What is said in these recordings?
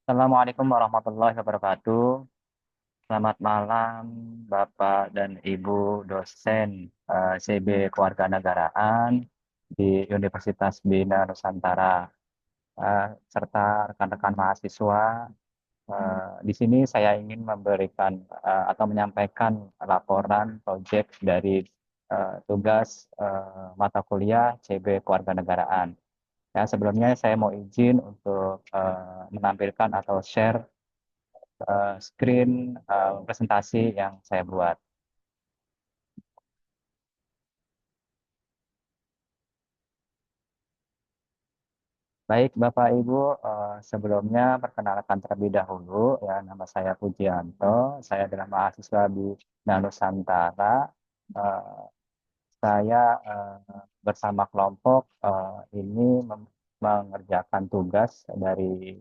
Assalamualaikum warahmatullahi wabarakatuh. Selamat malam, Bapak dan Ibu dosen CB Kewarganegaraan di Universitas Bina Nusantara, serta rekan-rekan mahasiswa. Di sini saya ingin memberikan atau menyampaikan laporan proyek dari tugas mata kuliah CB Kewarganegaraan. Ya, sebelumnya saya mau izin untuk menampilkan atau share screen presentasi yang saya buat. Baik, Bapak Ibu, sebelumnya perkenalkan terlebih dahulu, ya, nama saya Pujianto, saya adalah mahasiswa di Nusantara. Eh, saya bersama kelompok ini mengerjakan tugas dari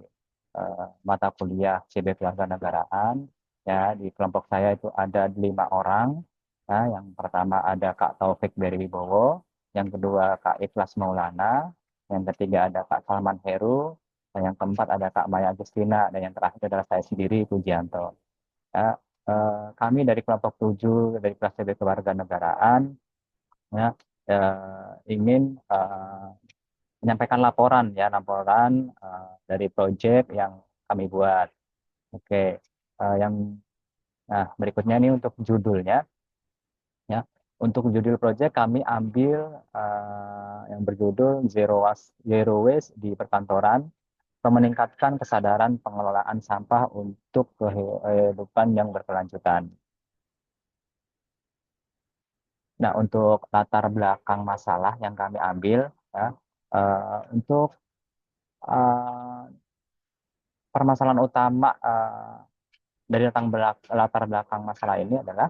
mata kuliah CB Kewarganegaraan. Ya, di kelompok saya itu ada 5 orang. Ya, yang pertama ada Kak Taufik Beri Wibowo, yang kedua Kak Ikhlas Maulana, yang ketiga ada Kak Salman Heru, dan yang keempat ada Kak Maya Agustina, dan yang terakhir adalah saya sendiri, Pujianto. Ya, kami dari kelompok 7 dari kelas CB Kewarganegaraan, ya, ingin menyampaikan laporan, ya, laporan dari proyek yang kami buat. Oke, yang berikutnya ini untuk judulnya, ya. Untuk judul proyek kami ambil yang berjudul Zero Waste di Perkantoran, meningkatkan kesadaran pengelolaan sampah untuk kehidupan yang berkelanjutan. Nah, untuk latar belakang masalah yang kami ambil, ya, untuk eh, permasalahan utama dari latar belakang masalah ini adalah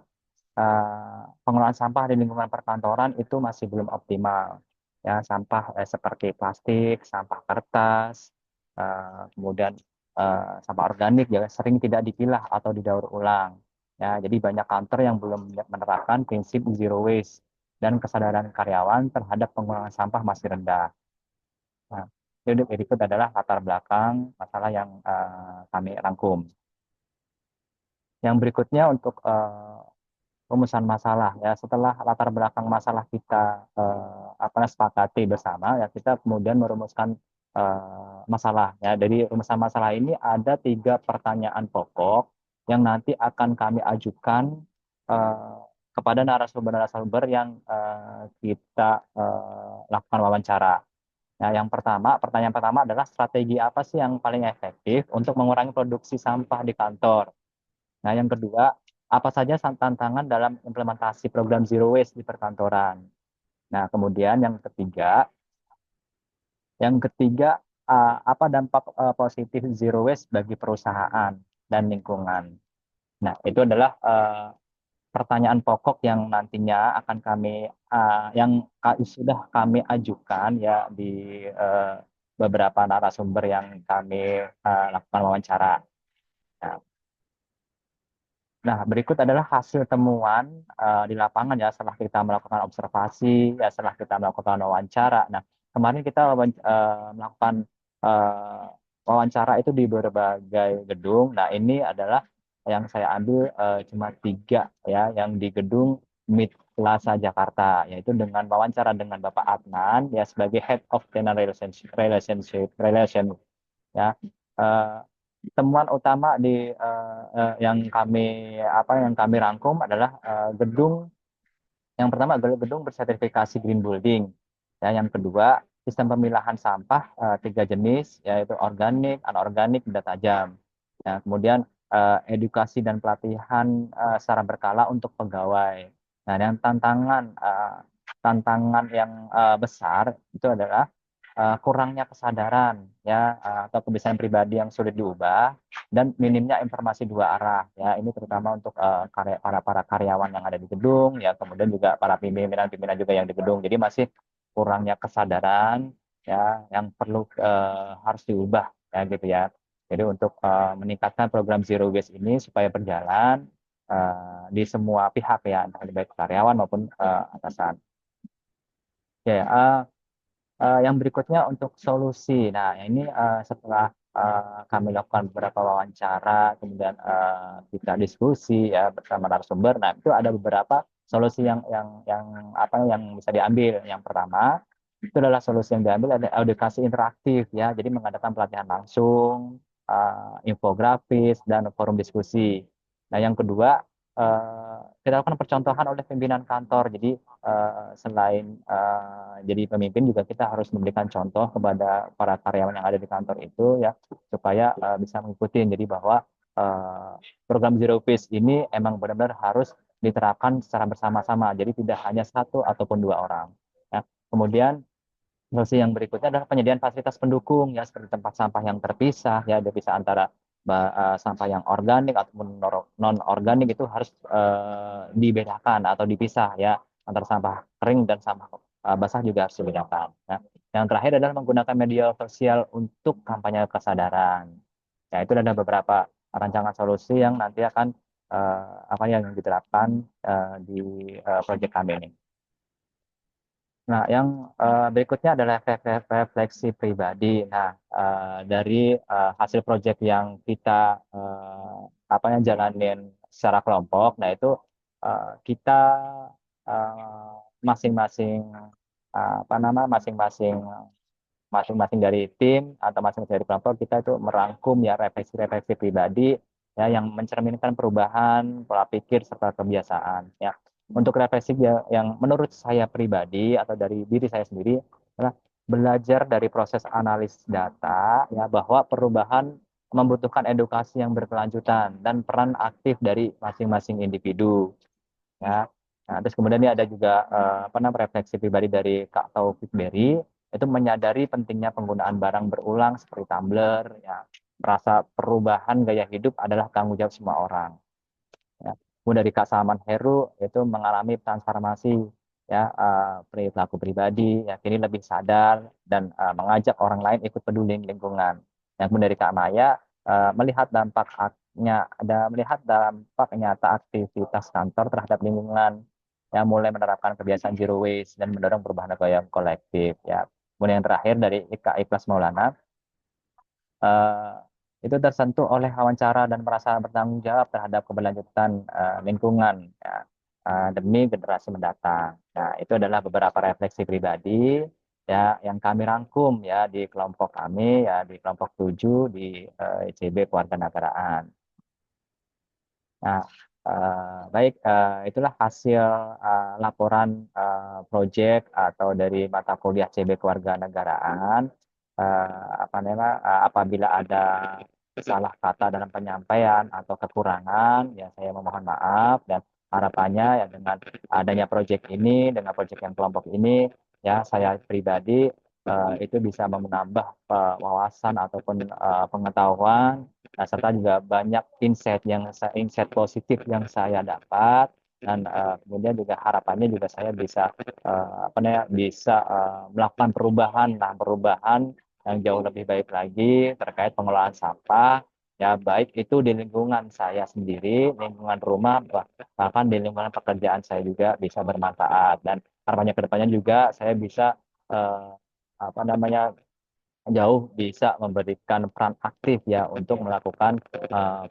pengelolaan sampah di lingkungan perkantoran itu masih belum optimal. Ya, sampah seperti plastik, sampah kertas, kemudian sampah organik juga sering tidak dipilah atau didaur ulang. Ya, jadi banyak kantor yang belum menerapkan prinsip zero waste dan kesadaran karyawan terhadap pengurangan sampah masih rendah. Nah, jadi berikut adalah latar belakang masalah yang kami rangkum. Yang berikutnya untuk rumusan masalah, ya, setelah latar belakang masalah kita sepakati bersama, ya, kita kemudian merumuskan masalah, ya. Dari rumusan masalah ini ada 3 pertanyaan pokok yang nanti akan kami ajukan eh, kepada narasumber-narasumber yang kita lakukan wawancara. Nah, pertanyaan pertama adalah strategi apa sih yang paling efektif untuk mengurangi produksi sampah di kantor. Nah, yang kedua, apa saja tantangan dalam implementasi program Zero Waste di perkantoran. Nah, kemudian yang ketiga, apa dampak positif Zero Waste bagi perusahaan dan lingkungan. Nah, itu adalah pertanyaan pokok yang nantinya akan sudah kami ajukan, ya, di uh, beberapa narasumber yang kami lakukan wawancara. Nah, Nah, berikut adalah hasil temuan di lapangan, ya, setelah kita melakukan observasi, ya, setelah kita melakukan wawancara. Nah, kemarin kita melakukan eh, wawancara itu di berbagai gedung. Nah, ini adalah yang saya ambil cuma 3, ya, yang di gedung MIT Plaza Jakarta, yaitu dengan wawancara dengan Bapak Adnan, ya, sebagai Head of Tenant Relation, ya. Eh, Temuan utama yang kami rangkum adalah gedung yang pertama adalah gedung bersertifikasi Green Building. Ya, yang kedua, sistem pemilahan sampah 3 jenis, yaitu organik, anorganik, benda tajam. Ya, kemudian edukasi dan pelatihan secara berkala untuk pegawai. Nah, yang tantangan yang besar itu adalah kurangnya kesadaran, ya, atau kebiasaan pribadi yang sulit diubah, dan minimnya informasi 2 arah, ya. Ini terutama untuk para karyawan yang ada di gedung, ya, kemudian juga para pimpinan-pimpinan juga yang di gedung. Jadi masih kurangnya kesadaran, ya, yang perlu harus diubah, ya, gitu, ya. Jadi untuk meningkatkan program Zero Waste ini supaya berjalan di semua pihak, ya, entah baik karyawan maupun atasan. Ya, yang berikutnya untuk solusi. Nah, ini setelah kami lakukan beberapa wawancara, kemudian kita diskusi ya bersama narasumber. Nah, itu ada beberapa solusi yang bisa diambil. Yang pertama, itu adalah solusi yang diambil ada edukasi interaktif ya. Jadi mengadakan pelatihan langsung, infografis dan forum diskusi. Nah, yang kedua, kita lakukan percontohan oleh pimpinan kantor. Jadi selain jadi pemimpin juga kita harus memberikan contoh kepada para karyawan yang ada di kantor itu ya supaya bisa mengikuti. Jadi bahwa program Zero Waste ini emang benar-benar harus diterapkan secara bersama-sama. Jadi tidak hanya satu ataupun dua orang. Ya. Kemudian solusi yang berikutnya adalah penyediaan fasilitas pendukung ya seperti tempat sampah yang terpisah ya, dipisah antara sampah yang organik ataupun non organik itu harus dibedakan atau dipisah ya, antara sampah kering dan sampah basah juga harus dibedakan ya. Yang terakhir adalah menggunakan media sosial untuk kampanye kesadaran. Ya, itu ada beberapa rancangan solusi yang nanti akan apa yang diterapkan di proyek kami ini. Nah, yang berikutnya adalah refleksi pribadi. Nah, dari hasil proyek yang kita apa yang jalanin secara kelompok, nah itu kita eh, masing-masing apa nama masing-masing masing-masing dari tim atau masing-masing dari kelompok kita itu merangkum ya refleksi-refleksi pribadi ya yang mencerminkan perubahan pola pikir serta kebiasaan ya. Untuk refleksi yang menurut saya pribadi atau dari diri saya sendiri adalah belajar dari proses analis data ya bahwa perubahan membutuhkan edukasi yang berkelanjutan dan peran aktif dari masing-masing individu ya. Nah, terus kemudian ini ada juga apa namanya refleksi pribadi dari Kak Taufik Berry itu menyadari pentingnya penggunaan barang berulang seperti tumbler ya, merasa perubahan gaya hidup adalah tanggung jawab semua orang ya. Kemudian dari Kak Salman Heru itu mengalami transformasi ya perilaku pribadi ya kini lebih sadar dan mengajak orang lain ikut peduli lingkungan. Yang kemudian dari Kak Maya melihat melihat dampak nyata aktivitas kantor terhadap lingkungan yang mulai menerapkan kebiasaan zero waste dan mendorong perubahan yang kolektif ya. Kemudian yang terakhir dari Ika Ikhlas Maulana eh, itu tersentuh oleh wawancara dan merasa bertanggung jawab terhadap keberlanjutan lingkungan ya, demi generasi mendatang. Nah, itu adalah beberapa refleksi pribadi ya yang kami rangkum ya di kelompok kami ya di kelompok 7 di ICB Kewarganegaraan. Nah, baik, itulah hasil laporan proyek atau dari mata kuliah CB Kewarganegaraan. Apa namanya, apabila ada salah kata dalam penyampaian atau kekurangan, ya saya memohon maaf dan harapannya ya dengan adanya proyek ini, dengan proyek yang kelompok ini, ya saya pribadi itu bisa menambah wawasan ataupun pengetahuan. Nah, serta juga banyak insight positif yang saya dapat dan kemudian juga harapannya juga saya bisa apa namanya bisa melakukan perubahan yang jauh lebih baik lagi terkait pengelolaan sampah ya baik itu di lingkungan saya sendiri, lingkungan rumah bahkan di lingkungan pekerjaan saya juga bisa bermanfaat dan harapannya ke depannya juga saya bisa eh, apa namanya jauh bisa memberikan peran aktif ya untuk melakukan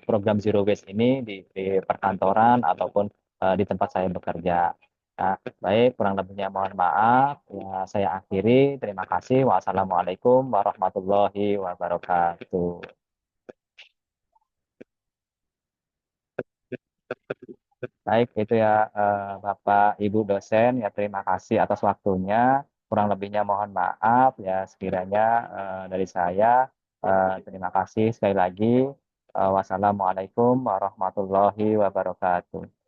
program Zero Waste ini di perkantoran ataupun di tempat saya bekerja. Nah, baik, kurang lebihnya mohon maaf. Ya, saya akhiri. Terima kasih. Wassalamualaikum warahmatullahi wabarakatuh. Baik, itu ya Bapak Ibu dosen ya terima kasih atas waktunya. Kurang lebihnya mohon maaf ya sekiranya dari saya terima kasih sekali lagi. Wassalamualaikum warahmatullahi wabarakatuh.